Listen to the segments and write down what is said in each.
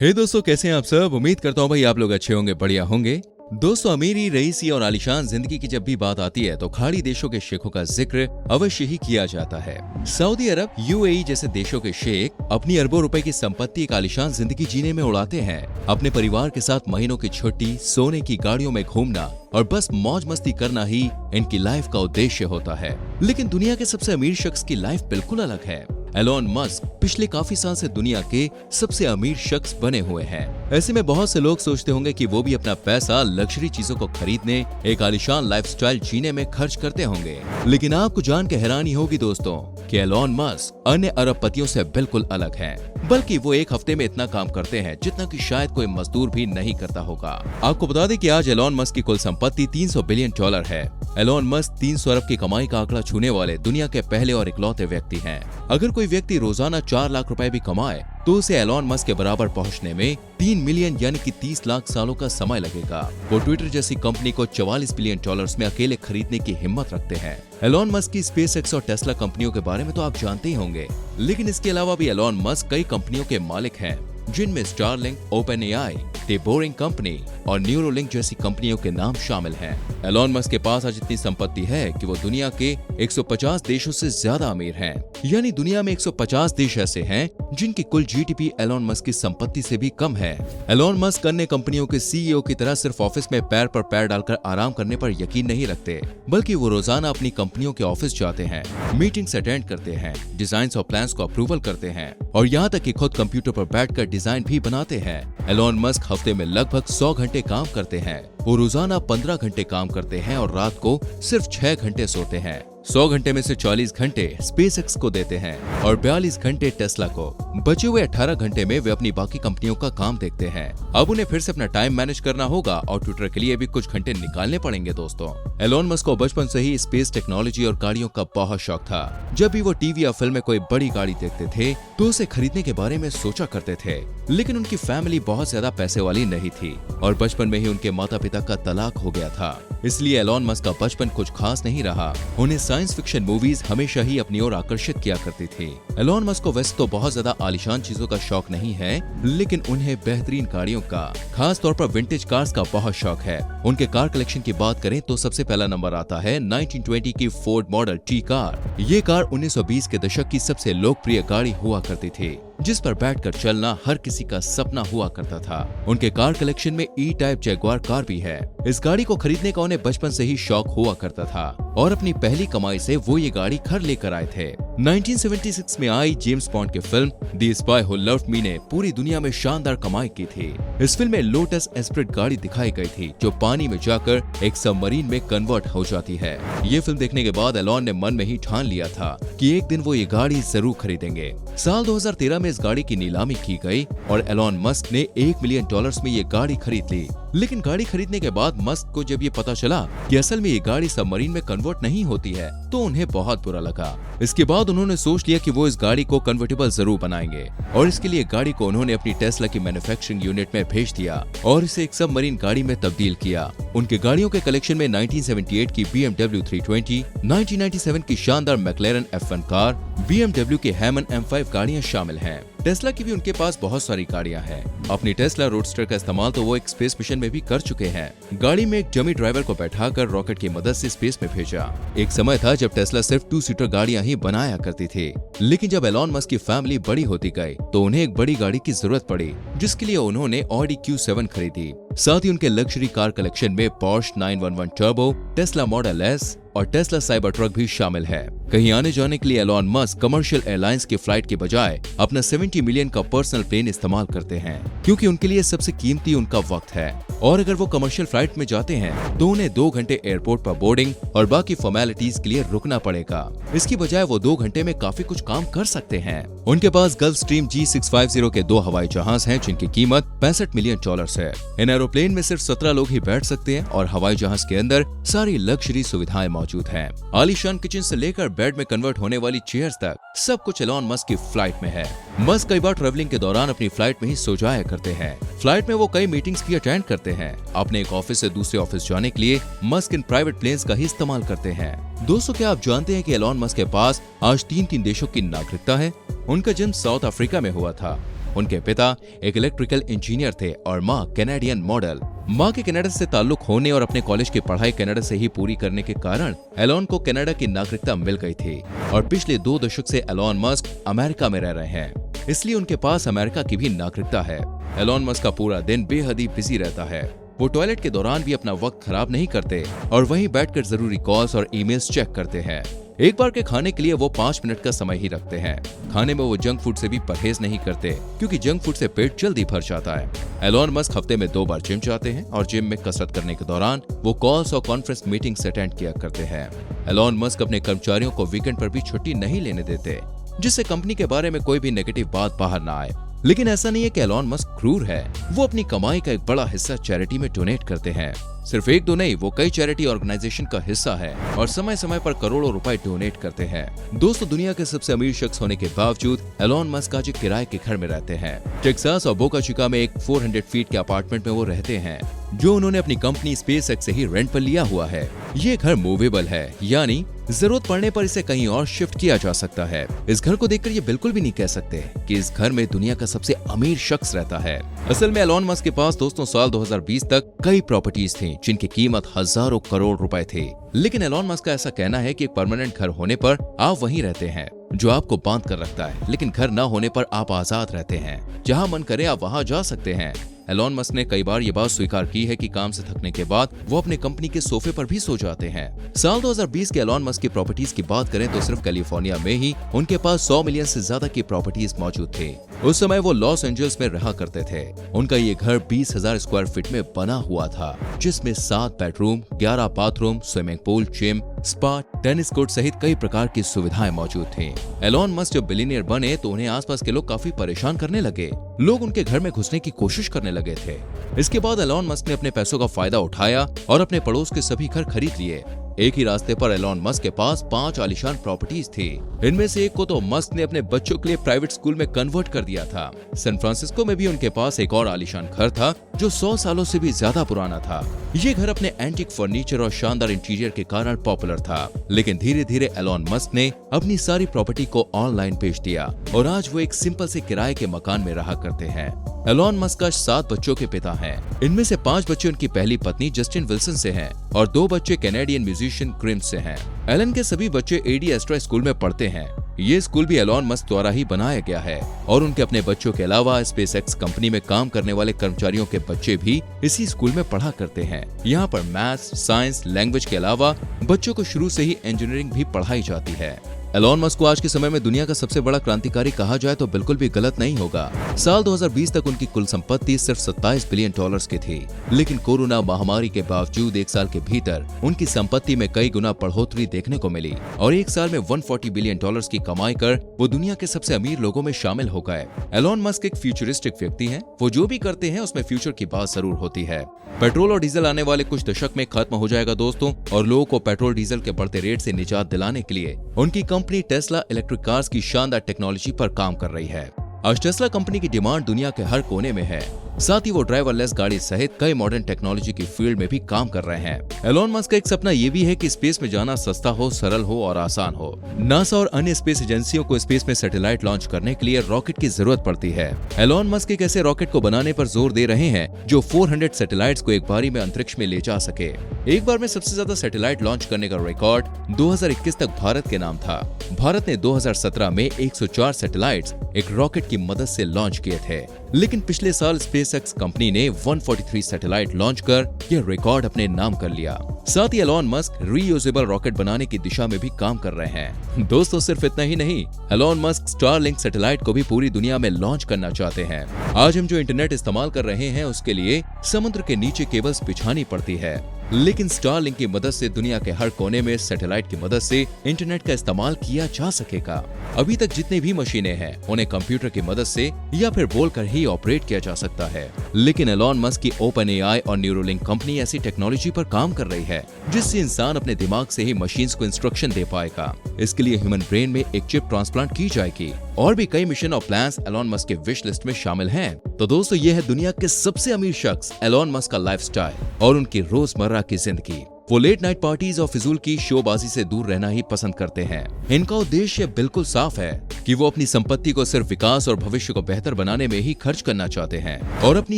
हे दोस्तों, कैसे हैं आप सब। उम्मीद करता हूँ भाई आप लोग अच्छे होंगे, बढ़िया होंगे। दोस्तों, अमीरी, रईसी और आलीशान जिंदगी की जब भी बात आती है तो खाड़ी देशों के शेखों का जिक्र अवश्य ही किया जाता है। सऊदी अरब, यूएई जैसे देशों के शेख अपनी अरबों रुपए की संपत्ति एक आलीशान जिंदगी जीने में उड़ाते हैं। अपने परिवार के साथ महीनों की छुट्टी, सोने की गाड़ियों में घूमना और बस मौज मस्ती करना ही इनकी लाइफ का उद्देश्य होता है। लेकिन दुनिया के सबसे अमीर शख्स की लाइफ बिल्कुल अलग है। एलोन मस्क पिछले काफी साल से दुनिया के सबसे अमीर शख्स बने हुए हैं। ऐसे में बहुत से लोग सोचते होंगे कि वो भी अपना पैसा लग्जरी चीजों को खरीदने, एक आलीशान लाइफस्टाइल जीने में खर्च करते होंगे। लेकिन आपको जान के हैरानी होगी दोस्तों कि एलोन मस्क अन्य अरबपतियों से बिल्कुल अलग हैं। बल्कि वो एक हफ्ते में इतना काम करते हैं जितना कि शायद कोई मजदूर भी नहीं करता होगा। आपको बता दें कि आज एलोन मस्क की कुल संपत्ति $300 बिलियन है। एलोन मस्क 300 अरब की कमाई का आंकड़ा छूने वाले दुनिया के पहले और इकलौते व्यक्ति हैं। अगर कोई व्यक्ति रोजाना 4 लाख रुपए भी कमाए तो उसे एलोन मस्क के बराबर पहुंचने में 3 मिलियन यानी कि 30 लाख सालों का समय लगेगा। वो ट्विटर जैसी कंपनी को $44 बिलियन में अकेले खरीदने की हिम्मत रखते हैं। एलोन मस्क की स्पेसएक्स और टेस्ला कंपनियों के बारे में तो आप जानते ही होंगे, लेकिन इसके अलावा भी एलोन मस्क कई कंपनियों के मालिक हैं, जिनमें Starlink, OpenAI, the boring company और न्यूरोलिंक जैसी कंपनियों के नाम शामिल हैं। एलोन मस्क के पास आज इतनी संपत्ति है कि वो दुनिया के 150 देशों से ज्यादा अमीर हैं। यानी दुनिया में 150 देश ऐसे हैं जिनकी कुल जीडीपी एलोन मस्क की संपत्ति से भी कम है। एलोन मस्क अन्य कंपनियों के सीईओ की तरह सिर्फ ऑफिस में पैर पर पैर डालकर आराम करने पर यकीन नहीं रखते, बल्कि वो रोजाना अपनी कंपनियों के ऑफिस जाते हैं, मीटिंग्स अटेंड करते हैं, डिजाइन और प्लान्स को अप्रूवल करते हैं और यहाँ तक कि खुद कंप्यूटर पर बैठकर डिजाइन भी बनाते हैं। एलोन मस्क हफ्ते में लगभग 100 घंटे काम करते हैं। वो रोजाना 15 घंटे काम करते हैं और रात को सिर्फ 6 घंटे सोते हैं। 100 घंटे में से 40 घंटे स्पेसएक्स को देते हैं और 42 घंटे टेस्ला को। बचे हुए 18 घंटे में वे अपनी बाकी कंपनियों का काम देखते हैं। अब उन्हें फिर से अपना टाइम मैनेज करना होगा और ट्विटर के लिए भी कुछ घंटे निकालने पड़ेंगे दोस्तों। एलोन मस्क को बचपन से ही स्पेस टेक्नोलॉजी और गाड़ियों का बहुत शौक था। जब भी वो टीवी या फिल्म में कोई बड़ी गाड़ी देखते थे तो उसे खरीदने के बारे में सोचा करते थे। लेकिन उनकी फैमिली बहुत ज्यादा पैसे वाली नहीं थी और बचपन में ही उनके माता पिता का तलाक हो गया था। इसलिए एलोन मस्क का बचपन कुछ खास नहीं रहा। उन्हें साइंस फिक्शन मूवीज हमेशा ही अपनी ओर आकर्षित किया करती थी। एलोन मस्क को वैसे तो बहुत ज्यादा आलीशान चीजों का शौक नहीं है, लेकिन उन्हें बेहतरीन गाड़ियों का, खास तौर पर विंटेज कार्स का बहुत शौक है। उनके कार कलेक्शन की बात करें तो सबसे पहला नंबर आता है 1920 की फोर्ड मॉडल टी कार। ये कार 1920 के दशक की सबसे लोकप्रिय गाड़ी हुआ करती थी, जिस पर बैठकर चलना हर किसी का सपना हुआ करता था। उनके कार कलेक्शन में ई टाइप जैगुआर कार भी है। इस गाड़ी को खरीदने का उन्हें बचपन से ही शौक हुआ करता था और अपनी पहली कमाई से वो ये गाड़ी घर लेकर आए थे। 1976 में आई जेम्स बॉन्ड की film the spy who loved me ने पूरी दुनिया में शानदार कमाई की थी। इस फिल्म में लोटस एस्प्रिट गाड़ी दिखाई गई थी जो पानी में जाकर एक सबमरीन में कन्वर्ट हो जाती है। ये फिल्म देखने के बाद एलोन ने मन में ही ठान लिया था कि एक दिन वो ये गाड़ी जरूर खरीदेंगे। साल 2013 में इस गाड़ी की नीलामी की गई और एलोन मस्क ने $1 मिलियन में ये गाड़ी खरीद ली। लेकिन गाड़ी खरीदने के बाद मस्क को जब ये पता चला कि असल में ये गाड़ी सबमरीन में कन्वर्ट नहीं होती है तो उन्हें बहुत बुरा लगा। इसके बाद उन्होंने सोच लिया कि वो इस गाड़ी को कन्वर्टेबल जरूर बनाएंगे और इसके लिए गाड़ी को उन्होंने अपनी टेस्ला की मैन्युफैक्चरिंग यूनिट में भेज दिया और इसे एक सबमरीन गाड़ी में तब्दील किया। उनके गाड़ियों के कलेक्शन में 1978 की BMW 320, 1997 की शानदार मैक्लेरन F1 कार, BMW की हैमन M5 गाड़ियां शामिल हैं। टेस्ला की भी उनके पास बहुत सारी गाड़ियां हैं। अपनी टेस्ला रोडस्टर का इस्तेमाल तो वो एक स्पेस मिशन में भी कर चुके हैं। गाड़ी में एक डमी ड्राइवर को बैठाकर रॉकेट की मदद से स्पेस में भेजा। एक समय था जब टेस्ला सिर्फ 2 सीटर गाड़ियां ही बनाया करती थी, लेकिन जब एलोन मस्क की फैमिली बड़ी होती गई तो उन्हें एक बड़ी गाड़ी की जरूरत पड़ी, जिसके लिए उन्होंने ऑडी Q7 खरीदी। साथ ही उनके लग्जरी कार कलेक्शन में Porsche 911 turbo, Tesla model S और टेस्ला साइबर ट्रक भी शामिल है। कहीं आने जाने के लिए एलोन मस्क कमर्शियल एयरलाइंस की फ्लाइट के बजाय अपना 70 मिलियन का पर्सनल प्लेन इस्तेमाल करते हैं, क्योंकि उनके लिए सबसे कीमती उनका वक्त है। और अगर वो कमर्शियल फ्लाइट में जाते हैं तो उन्हें 2 घंटे एयरपोर्ट पर बोर्डिंग और बाकी फॉर्मेलिटीज के लिए रुकना पड़ेगा। इसकी बजाय वो 2 घंटे में काफी कुछ काम कर सकते हैं। उनके पास गल्फस्ट्रीम G650 के 2 हवाई जहाज हैं जिनकी कीमत $65 मिलियन है। इन एरोप्लेन में सिर्फ 17 लोग ही बैठ सकते हैं और हवाई जहाज के अंदर सारी लग्जरी सुविधाएं मौजूद हैं। आलीशान किचन से लेकर बेड में कन्वर्ट होने वाली चेयर्स तक सब कुछ एलोन मस्क की फ्लाइट में है। मस्क कई बार ट्रेवलिंग के दौरान अपनी फ्लाइट में ही सो जाया करते हैं। फ्लाइट में वो कई मीटिंग्स भी अटेंड करते हैं। अपने एक ऑफिस से दूसरे ऑफिस जाने के लिए मस्क इन प्राइवेट प्लेन्स का ही इस्तेमाल करते हैं। दोस्तों, क्या आप जानते हैं कि एलोन मस्क के पास आज 3 देशों की नागरिकता है? उनका जन्म साउथ अफ्रीका में हुआ था। उनके पिता एक इलेक्ट्रिकल इंजीनियर थे और माँ कैनेडियन मॉडल। माँ के कनाडा से ताल्लुक होने और अपने कॉलेज की पढ़ाई कनाडा से ही पूरी करने के कारण एलोन को कनाडा की नागरिकता मिल गई थी और पिछले 2 दशक से एलोन मस्क अमेरिका में रह रहे हैं, इसलिए उनके पास अमेरिका की भी नागरिकता है। एलोन मस्क का पूरा दिन बेहद ही बिजी रहता है। वो टॉयलेट के दौरान भी अपना वक्त खराब नहीं करते और वहीं बैठकर जरूरी कॉल्स और ईमेल्स चेक करते हैं। एक बार के खाने के लिए वो 5 मिनट का समय ही रखते हैं। खाने में वो जंक फूड से भी परहेज नहीं करते क्योंकि जंक फूड से पेट जल्दी भर जाता है। एलोन मस्क हफ्ते में 2 बार जिम जाते हैं और जिम में कसरत करने के दौरान वो कॉल्स और कॉन्फ्रेंस मीटिंग्स अटेंड किया करते हैं। एलोन मस्क अपने कर्मचारियों को वीकेंड पर भी छुट्टी नहीं लेने देते, जिससे कंपनी के बारे में कोई भी नेगेटिव बात बाहर ना आए। लेकिन ऐसा नहीं है कि एलोन मस्क क्रूर है। वो अपनी कमाई का एक बड़ा हिस्सा चैरिटी में डोनेट करते हैं। सिर्फ 1-2 नहीं, वो कई चैरिटी ऑर्गेनाइजेशन का हिस्सा है और समय समय पर करोड़ों रुपए डोनेट करते हैं। दोस्तों, दुनिया के सबसे अमीर शख्स होने के बावजूद एलोन मस्क आज एक किराए के घर में रहते हैं। टेक्सास और बोका चिका में एक 400 फीट के अपार्टमेंट में वो रहते हैं, जो उन्होंने अपनी कंपनी स्पेसएक्स से ही रेंट पर लिया हुआ है। ये घर मूवेबल है, यानी जरूरत पड़ने पर इसे कहीं और शिफ्ट किया जा सकता है। इस घर को देखकर ये बिल्कुल भी नहीं कह सकते कि इस घर में दुनिया का सबसे अमीर शख्स रहता है। असल में एलोन मस्क के पास दोस्तों साल 2020 तक कई प्रॉपर्टीज थी जिनकी कीमत हजारों करोड़ रुपए थी। लेकिन एलोन मस्क का ऐसा कहना है कि एक परमानेंट घर होने पर आप वहीं रहते हैं जो आपको बांध कर रखता है, लेकिन घर न होने पर आप आजाद रहते हैं। जहां मन करे आप वहां जा सकते हैं। एलोन मस्क ने कई बार ये बात स्वीकार की है कि काम से थकने के बाद वो अपने कंपनी के सोफे पर भी सो जाते हैं। साल 2020 के एलोन मस्क की प्रॉपर्टीज की बात करें तो सिर्फ कैलिफोर्निया में ही उनके पास 100 मिलियन से ज्यादा की प्रॉपर्टीज मौजूद थी। उस समय वो लॉस एंजल्स में रहा करते थे। उनका ये घर 20,000 स्क्वायर फीट में बना हुआ था, जिसमें 7 bedroom, 11 bathroom, swimming pool, gym, spa, tennis court सहित कई प्रकार की सुविधाएं मौजूद थी। एलोन मस्क जब बिलियनियर बने तो उन्हें आसपास के लोग काफी परेशान करने लगे। लोग उनके घर में घुसने की कोशिश करने लगे थे। इसके बाद एलोन मस्क ने अपने पैसों का फायदा उठाया और अपने पड़ोस के सभी घर खरीद लिए। एक ही रास्ते पर एलोन मस्क के पास 5 आलीशान प्रॉपर्टीज थी। इनमें से एक को तो मस्क ने अपने बच्चों के लिए प्राइवेट स्कूल में कन्वर्ट कर दिया था। सैन फ्रांसिस्को में भी उनके पास एक और आलीशान घर था जो 100 सालों से भी ज्यादा पुराना था। ये घर अपने एंटीक फर्नीचर और शानदार इंटीरियर के कारण पॉपुलर था। लेकिन धीरे धीरे एलोन मस्क ने अपनी सारी प्रॉपर्टी को ऑनलाइन बेच दिया और आज वो एक सिंपल से किराए के मकान में रहा करते हैं। एलोन मस्क 7 बच्चों के पिता हैं। इनमें से 5 बच्चे उनकी पहली पत्नी जस्टिन विल्सन से हैं और 2 बच्चे कैनेडियन म्यूजिशियन क्रिम्स से हैं। एलन के सभी बच्चे एडी एस्ट्रा स्कूल में पढ़ते हैं। ये स्कूल भी एलोन मस्क द्वारा ही बनाया गया है और उनके अपने बच्चों के अलावा स्पेसएक्स कंपनी में काम करने वाले कर्मचारियों के बच्चे भी इसी स्कूल में पढ़ा करते हैं। यहाँ पर मैथ्स, साइंस, लैंग्वेज के अलावा बच्चों को शुरू से ही इंजीनियरिंग भी पढ़ाई जाती है। एलोन मस्क को आज के समय में दुनिया का सबसे बड़ा क्रांतिकारी कहा जाए तो बिल्कुल भी गलत नहीं होगा। साल 2020 तक उनकी कुल संपत्ति सिर्फ $27 बिलियन की थी, लेकिन कोरोना महामारी के बावजूद 1 साल के भीतर उनकी संपत्ति में कई गुना बढ़ोतरी देखने को मिली और 1 साल में $140 बिलियन की कमाई कर वो दुनिया के सबसे अमीर लोगों में शामिल हो गए। एलोन मस्क एक फ्यूचरिस्टिक व्यक्ति है। वो जो भी करते हैं उसमें फ्यूचर की बात जरूर होती है। पेट्रोल और डीजल आने वाले कुछ दशक में खत्म हो जाएगा दोस्तों, और लोगों को पेट्रोल डीजल के बढ़ते रेट से निजात दिलाने के लिए उनकी कंपनी टेस्ला इलेक्ट्रिक कार्स की शानदार टेक्नोलॉजी पर काम कर रही है। आज टेस्ला कंपनी की डिमांड दुनिया के हर कोने में है। साथ ही वो ड्राइवरलेस गाड़ी सहित कई मॉडर्न टेक्नोलॉजी की फील्ड में भी काम कर रहे हैं। एलोन मस्क का एक सपना ये भी है कि स्पेस में जाना सस्ता हो, सरल हो और आसान हो। नासा और अन्य स्पेस एजेंसियों को स्पेस में सैटेलाइट लॉन्च करने के लिए रॉकेट की जरूरत पड़ती है। एलोन मस्क एक ऐसे रॉकेट को बनाने पर जोर दे रहे हैं जो 400 सैटेलाइट्स को एक बारी में अंतरिक्ष में ले जा सके। एक बार में सबसे ज्यादा सैटेलाइट लॉन्च करने का रिकॉर्ड 2021 तक भारत के नाम था। भारत ने 2017 में 104 सैटेलाइट्स एक रॉकेट की मदद से लॉन्च किए थे, लेकिन पिछले साल स्पेसएक्स कंपनी ने 143 सैटेलाइट लॉन्च कर यह रिकॉर्ड अपने नाम कर लिया। साथ ही एलोन मस्क रीयूजेबल रॉकेट बनाने की दिशा में भी काम कर रहे हैं। दोस्तों, सिर्फ इतना ही नहीं, एलोन मस्क स्टारलिंक सैटेलाइट को भी पूरी दुनिया में लॉन्च करना चाहते हैं। आज हम जो इंटरनेट इस्तेमाल कर रहे हैं उसके लिए समुद्र के नीचे केबल्स बिछानी पड़ती है, लेकिन स्टारलिंक की मदद से दुनिया के हर कोने में सैटेलाइट की मदद से इंटरनेट का इस्तेमाल किया जा सकेगा। अभी तक जितनी भी मशीनें हैं उन्हें कंप्यूटर की मदद से या फिर बोलकर ही ऑपरेट किया जा सकता है, लेकिन एलोन मस्क की ओपन एआई और न्यूरोलिंक कंपनी ऐसी टेक्नोलॉजी पर काम कर रही है जिससे इंसान अपने दिमाग से ही मशीन्स को इंस्ट्रक्शन दे पाएगा। इसके लिए ह्यूमन ब्रेन में एक चिप ट्रांसप्लांट की जाएगी और भी कई मिशन और प्लान्स एलोन मस्क के विश लिस्ट में शामिल हैं। तो दोस्तों, ये है दुनिया के सबसे अमीर शख्स एलोन मस्क का लाइफस्टाइल और उनकी रोजमर्रा की जिंदगी। वो लेट नाइट पार्टीज और फिजूल की शोबाजी से दूर रहना ही पसंद करते हैं। इनका उद्देश्य बिल्कुल साफ है कि वो अपनी संपत्ति को सिर्फ विकास और भविष्य को बेहतर बनाने में ही खर्च करना चाहते हैं और अपनी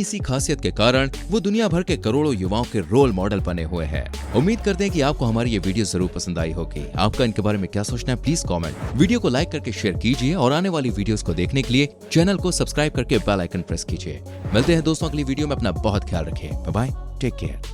इसी खासियत के कारण वो दुनिया भर के करोड़ों युवाओं के रोल मॉडल बने हुए हैं। उम्मीद करते हैं कि आपको हमारी ये वीडियो जरूर पसंद आई होगी। आपका इनके बारे में क्या सोचना है प्लीज कमेंट, वीडियो को लाइक करके शेयर कीजिए और आने वाली वीडियोस को देखने के लिए चैनल को सब्सक्राइब करके बेल आइकन प्रेस कीजिए। मिलते हैं दोस्तों अगली वीडियो में। अपना बहुत ख्याल रखिए। Bye bye, take care.